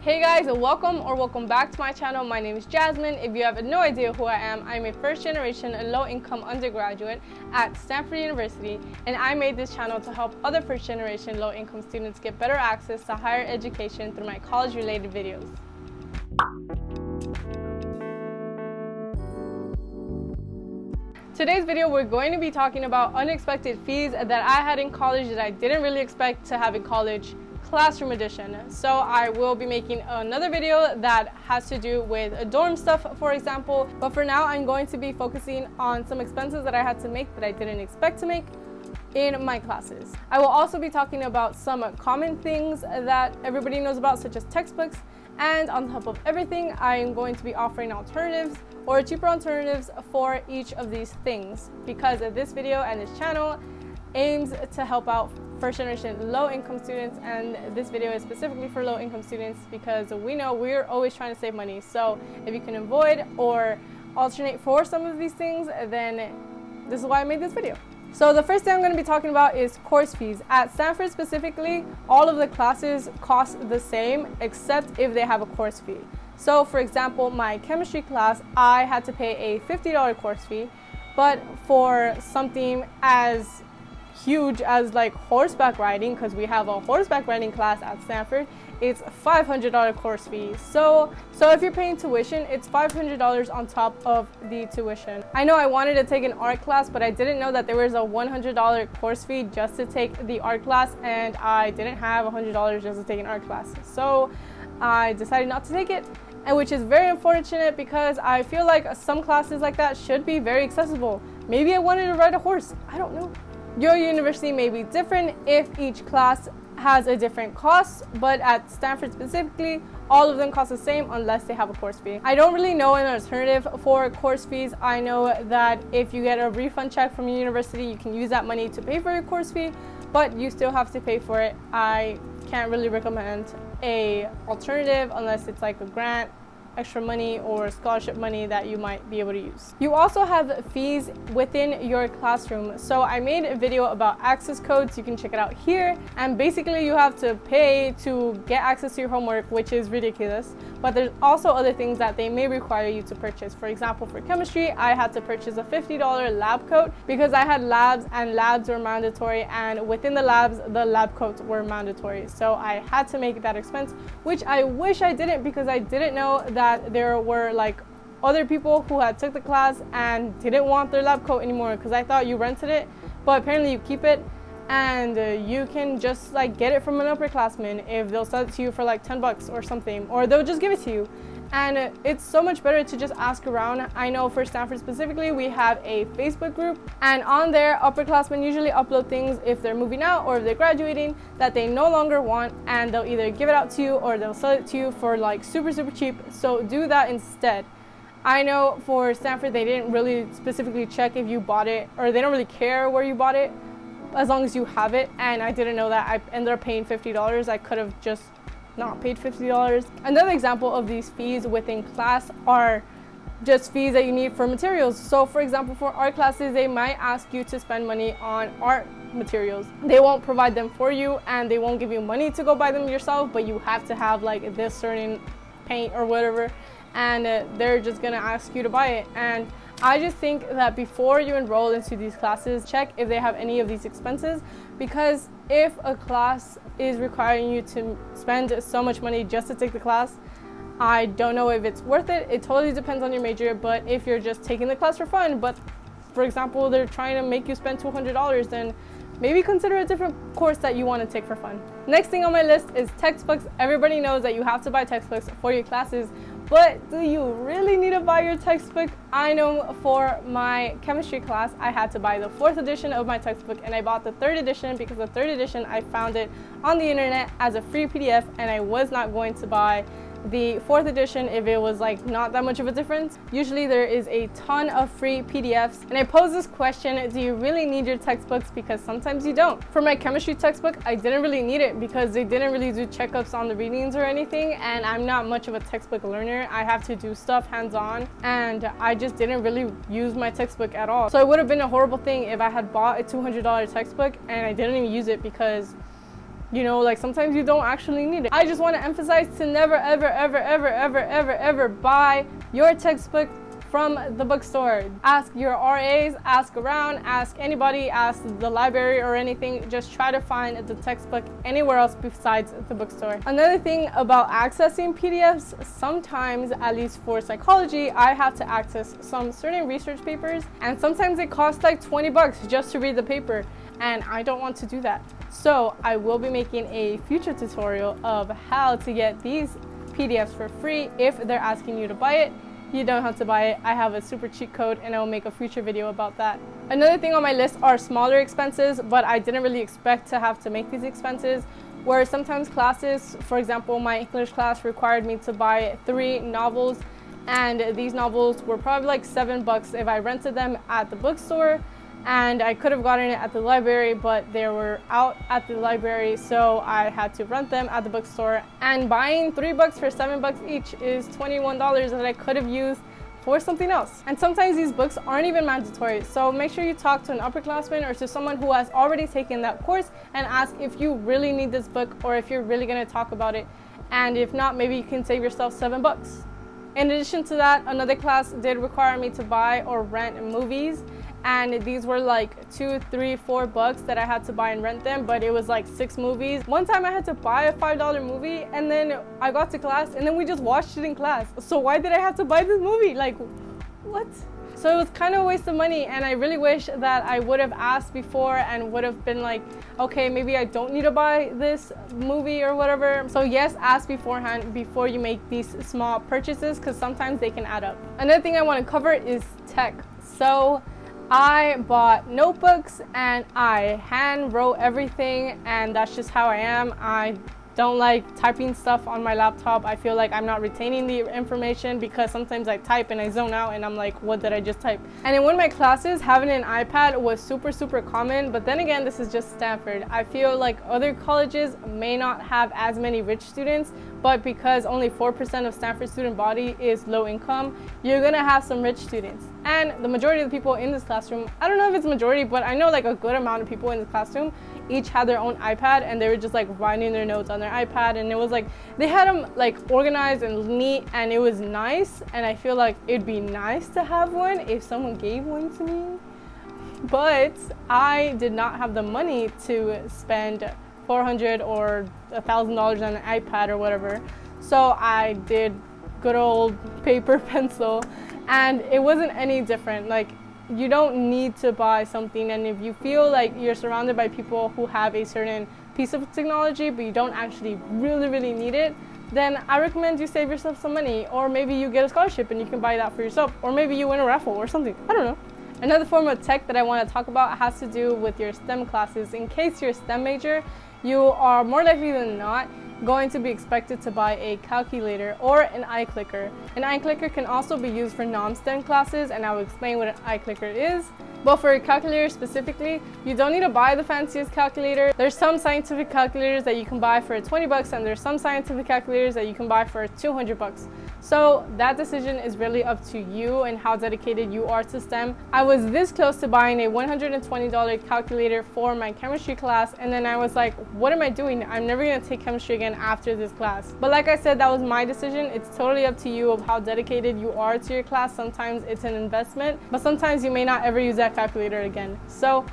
Hey guys, welcome back to my channel. My name is Jasmine. If you have no idea who I am, I'm a first generation low-income undergraduate at Stanford University, and I made this channel to help other first generation low-income students get better access to higher education through my college related videos. Today's video, we're going to be talking about unexpected fees that I had in college that I didn't really expect to have in college, classroom edition. So I will be making another video that has to do with dorm stuff, for example. But for now, I'm going to be focusing on some expenses that I had to make that I didn't expect to make in my classes. I will also be talking about some common things that everybody knows about, such as textbooks. And on top of everything, I am going to be offering alternatives or cheaper alternatives for each of these things, because this video and this channel aims to help out first generation low income students, and this video is specifically for low income students because we know we're always trying to save money. So if you can avoid or alternate for some of these things, then this is why I made this video. So the first thing I'm going to be talking about is course fees. At Stanford specifically, all of the classes cost the same except if they have a course fee. So for example, my chemistry class, I had to pay a $50 course fee, but for something as huge as like horseback riding, because we have a horseback riding class at Stanford, it's $500 course fee. So if you're paying tuition, it's $500 on top of the tuition. I know I wanted to take an art class, but I didn't know that there was a $100 course fee just to take the art class, and I didn't have $100 just to take an art class. So I decided not to take it, and which is very unfortunate because I feel like some classes like that should be very accessible. Maybe I wanted to ride a horse, I don't know. Your university may be different if each class has a different cost, but at Stanford specifically, all of them cost the same unless they have a course fee. I don't really know an alternative for course fees. I know that if you get a refund check from your university, you can use that money to pay for your course fee, but you still have to pay for it. I can't really recommend a alternative unless it's like a grant, extra money, or scholarship money that you might be able to use. You also have fees within your classroom. So I made a video about access codes. You can check it out here. And basically you have to pay to get access to your homework, which is ridiculous. But there's also other things that they may require you to purchase. For example, for chemistry, I had to purchase a $50 lab coat because I had labs, and labs were mandatory, and within the labs, the lab coats were mandatory. So I had to make that expense, which I wish I didn't, because I didn't know that there were like other people who had took the class and didn't want their lab coat anymore, because I thought you rented it, but apparently you keep it, and you can just like get it from an upperclassman if they'll sell it to you for like $10 or something, or they'll just give it to you. And it's so much better to just ask around. I know for Stanford specifically, we have a Facebook group, and on there, upperclassmen usually upload things if they're moving out or if they're graduating that they no longer want, and they'll either give it out to you or they'll sell it to you for like super cheap. So do that instead. I know for Stanford, they didn't really specifically check if you bought it, or they don't really care where you bought it as long as you have it, and I didn't know that. I ended up paying $50. I could have just not paid $50. Another example of these fees within class are just fees that you need for materials. So for example, for art classes, they might ask you to spend money on art materials. They won't provide them for you, and they won't give you money to go buy them yourself, but you have to have like this certain paint or whatever, and they're just gonna ask you to buy it. And I just think that before you enroll into these classes, check if they have any of these expenses, because if a class is requiring you to spend so much money just to take the class, I don't know if it's worth it. It totally depends on your major, but if you're just taking the class for fun, but for example, they're trying to make you spend $200, then maybe consider a different course that you want to take for fun. Next thing on my list is textbooks. Everybody knows that you have to buy textbooks for your classes, but do you really need to buy your textbook? I know for my chemistry class, I had to buy the 4th edition of my textbook, and I bought the 3rd edition because the 3rd edition, I found it on the internet as a free PDF, and I was not going to buy the 4th edition if it was like not that much of a difference. Usually there is a ton of free PDFs, and I pose this question, do you really need your textbooks? Because sometimes you don't. For my chemistry textbook, I didn't really need it because they didn't really do checkups on the readings or anything, and I'm not much of a textbook learner. I have to do stuff hands-on, and I just didn't really use my textbook at all. So it would have been a horrible thing if I had bought a $200 textbook and I didn't even use it because You know, like sometimes you don't actually need it. I just want to emphasize to never, ever, ever, ever, ever, ever, ever buy your textbook from the bookstore. Ask your RAs, ask around, ask anybody, ask the library or anything. Just try to find the textbook anywhere else besides the bookstore. Another thing about accessing PDFs, sometimes, at least for psychology, I have to access some certain research papers, and sometimes it costs like 20 bucks just to read the paper, and I don't want to do that. So I will be making a future tutorial of how to get these PDFs for free. If they're asking you to buy it, you don't have to buy it. I have a super cheat code and I will make a future video about that. Another thing on my list are smaller expenses, but I didn't really expect to have to make these expenses, where sometimes classes, for example, my English class required me to buy 3 novels, and these novels were probably like $7 if I rented them at the bookstore, and I could have gotten it at the library, but they were out at the library, so I had to rent them at the bookstore. And buying $3 for $7 each is $21 that I could have used for something else. And sometimes these books aren't even mandatory, so make sure you talk to an upperclassman or to someone who has already taken that course and ask if you really need this book or if you're really going to talk about it. And if not, maybe you can save yourself $7. In addition to that, another class did require me to buy or rent movies, and these were like $2, $3, $4 that I had to buy and rent them, but it was like 6 movies. One time I had to buy a $5 movie, and then I got to class and then we just watched it in class. So why did I have to buy this movie? Like, what? So it was kind of a waste of money, and I really wish that I would have asked before and would have been like, okay, maybe I don't need to buy this movie or whatever. So yes, ask beforehand before you make these small purchases, because sometimes they can add up. Another thing I want to cover is tech. So I bought notebooks and I hand wrote everything, and that's just how I am. I don't like typing stuff on my laptop. I feel like I'm not retaining the information because sometimes I type and I zone out and I'm like, what did I just type? And in one of my classes, having an iPad was super common, but then again, this is just Stanford. I feel like other colleges may not have as many rich students, but because only 4% of Stanford student body is low income, you're gonna have some rich students. And the majority of the people in this classroom, I don't know if it's majority, but I know like a good amount of people in this classroom each had their own iPad, and they were just like writing their notes on their iPad, and it was like they had them like organized and neat, and it was nice. And I feel like it'd be nice to have one if someone gave one to me, but I did not have the money to spend $400 or $1,000 on an iPad or whatever. So I did good old paper pencil, and it wasn't any different. Like, you don't need to buy something, and if you feel like you're surrounded by people who have a certain piece of technology but you don't actually really need it, then I recommend you save yourself some money, or maybe you get a scholarship and you can buy that for yourself, or maybe you win a raffle or something. I don't know. Another form of tech that I want to talk about has to do with your STEM classes. In case you're a STEM major, you are more likely than not going to be expected to buy a calculator or an iClicker. An iClicker can also be used for non-STEM classes, and I will explain what an iClicker is. But for a calculator specifically, you don't need to buy the fanciest calculator. There's some scientific calculators that you can buy for $20, and there's some scientific calculators that you can buy for $200. So that decision is really up to you and how dedicated you are to STEM. I was this close to buying a $120 calculator for my chemistry class, and then I was like, what am I doing? I'm never gonna take chemistry again after this class. But like I said, that was my decision. It's totally up to you of how dedicated you are to your class. Sometimes it's an investment, but sometimes you may not ever use that calculator again. So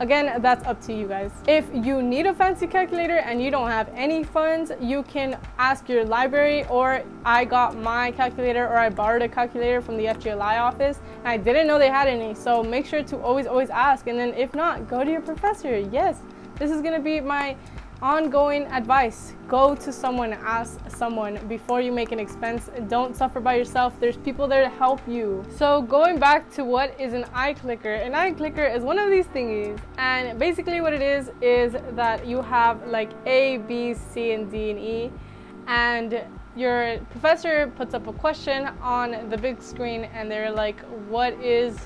again, that's up to you guys. If you need a fancy calculator and you don't have any funds, you can ask your library, or I got my calculator, or I borrowed a calculator from the FGLI office, and I didn't know they had any. So make sure to always ask, and then if not, go to your professor. Yes, this is gonna be my ongoing advice. Go to someone, ask someone before you make an expense. Don't suffer by yourself. There's people there to help you. So going back to what is an iClicker. An iClicker is one of these thingies, and basically what it is that you have like A, B, C, and D, and E, and your professor puts up a question on the big screen, and they're like, what is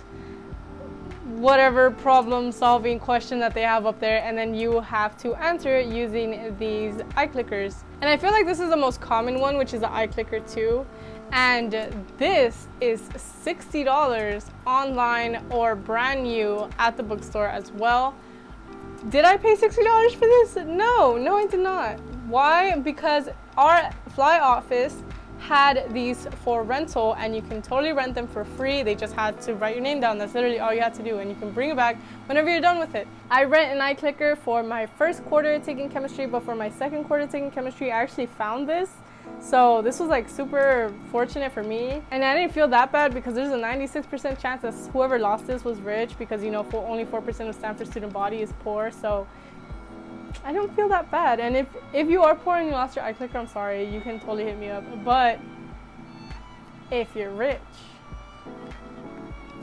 whatever problem solving question that they have up there, and then you have to answer it using these iClickers. And I feel like this is the most common one, which is the iClicker 2, and this is $60 online or brand new at the bookstore as well. Did I pay $60 for this? No, I did not. Why? Because our fly office had these for rental, and you can totally rent them for free. They just had to write your name down. That's literally all you had to do, and you can bring it back whenever you're done with it. I rent an iClicker for my first quarter taking chemistry, but for my second quarter taking chemistry, I actually found this. So this was like super fortunate for me, and I didn't feel that bad because there's a 96% chance that whoever lost this was rich, because you know, only 4% of Stanford student body is poor. So I don't feel that bad. And if you are poor and you lost your iClicker, I'm sorry, you can totally hit me up. But if you're rich,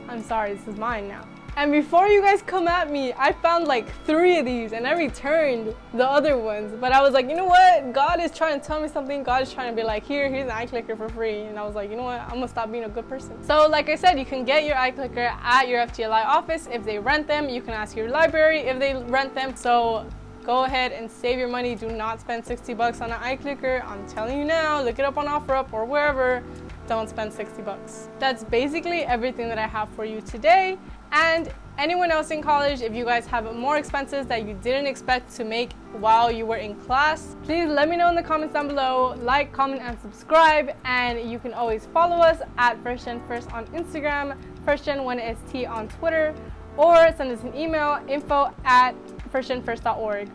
I'm sorry, this is mine now. And before you guys come at me, I found like 3 of these and I returned the other ones. But I was like, you know what? God is trying to tell me something. God is trying to be like, here's an iClicker for free. And I was like, you know what? I'm gonna stop being a good person. So like I said, you can get your iClicker at your FTLI office. If they rent them, you can ask your library if they rent them. So go ahead and save your money. Do not spend $60 on an iClicker. I'm telling you now, look it up on OfferUp or wherever. Don't spend $60. That's basically everything that I have for you today. And anyone else in college, if you guys have more expenses that you didn't expect to make while you were in class, please let me know in the comments down below. Like, comment, and subscribe. And you can always follow us at FirstGenFirst on Instagram, FirstGen1ST on Twitter, or send us an email, info@firstgenfirst.org.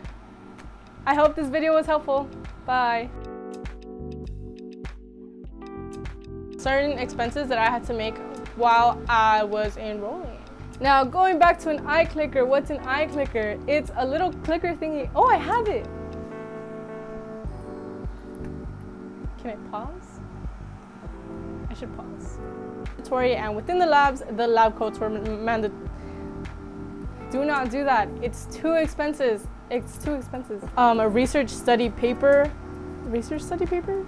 I hope this video was helpful. Bye. Certain expenses that I had to make while I was enrolling. Now, going back to an iClicker, what's an iClicker? It's a little clicker thingy. Oh, I have it. Can I pause? I should pause. And within the labs, the lab coats were mandatory. Do not do that. It's too expensive. It's too expensive. A research study paper. Research study paper?